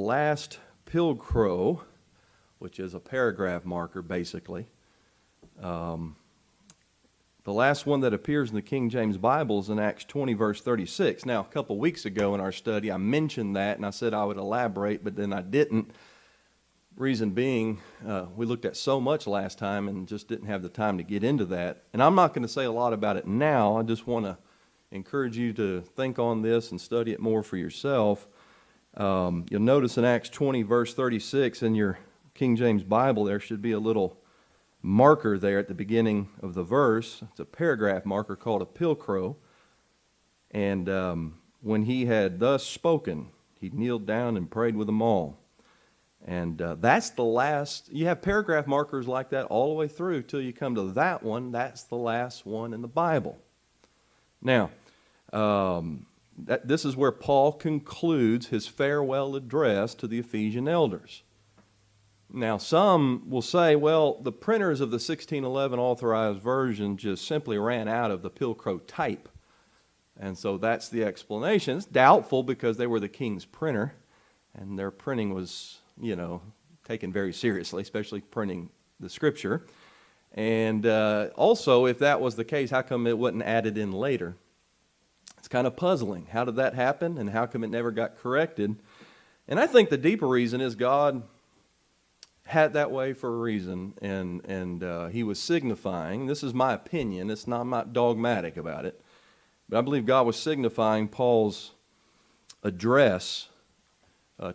Last pilcrow, which is a paragraph marker basically, the last one that appears in the King James Bible is in Acts 20 verse 36. Now, a couple weeks ago in our study I mentioned that and I said I would elaborate, but then I didn't. Reason being, we looked at so much last time and just didn't have the time to get into that. And I'm not going to say a lot about it now. I just want to encourage you to think on this and study it more for yourself. You'll notice in Acts 20 verse 36 in your King James Bible there should be a little marker there at the beginning of the verse. It's a paragraph marker called a pilcrow. And when he had thus spoken, he kneeled down and prayed with them all. And that's the last. You have paragraph markers like that all the way through till you come to that one. That's the last one in the Bible. Now, this is where Paul concludes his farewell address to the Ephesian elders. Now, some will say, well, the printers of the 1611 authorized version just simply ran out of the pilcrow type. And so that's the explanation. It's doubtful because they were the king's printer, and their printing was, taken very seriously, especially printing the Scripture. And also, if that was the case, how come it wasn't added in later? It's kind of puzzling. How did that happen, and how come it never got corrected? And I think the deeper reason is God had it that way for a reason, and he was signifying, this is my opinion, I'm not dogmatic about it, but I believe God was signifying Paul's address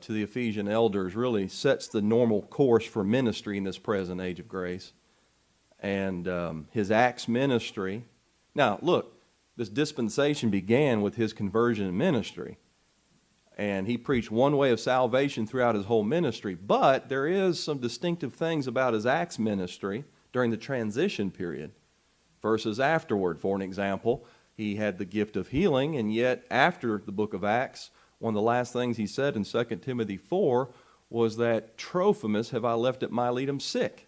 to the Ephesian elders really sets the normal course for ministry in this present age of grace. And his Acts ministry. Now, look, this dispensation began with his conversion and ministry. And he preached one way of salvation throughout his whole ministry. But there is some distinctive things about his Acts ministry during the transition period versus afterward. For an example, he had the gift of healing, and yet after the book of Acts, one of the last things he said in 2 Timothy 4 was that Trophimus have I left at Miletum sick,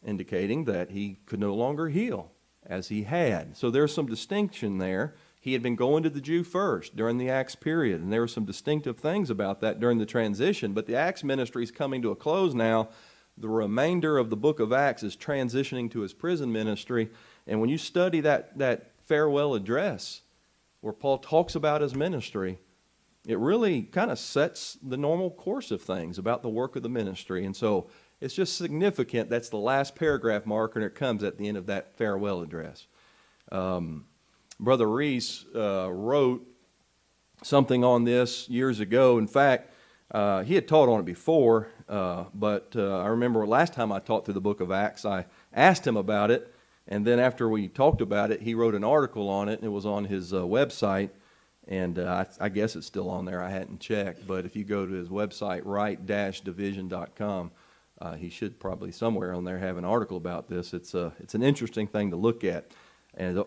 indicating that he could no longer heal as he had. So there's some distinction there. He had been going to the Jew first during the Acts period, and there were some distinctive things about that during the transition. But the Acts ministry is coming to a close now. The remainder of the book of Acts is transitioning to his prison ministry. And when you study that farewell address where Paul talks about his ministry, it really kind of sets the normal course of things about the work of the ministry. And so it's just significant. That's the last paragraph marker, and it comes at the end of that farewell address. Brother Reese wrote something on this years ago. In fact, he had taught on it before, but I remember last time I taught through the book of Acts, I asked him about it, and then after we talked about it, he wrote an article on it, and it was on his website. And I guess it's still on there. I hadn't checked. But if you go to his website, right-division.com, he should probably somewhere on there have an article about this. It's an interesting thing to look at. And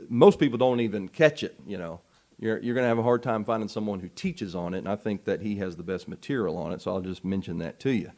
most people don't even catch it, You're going to have a hard time finding someone who teaches on it. And I think that he has the best material on it. So I'll just mention that to you.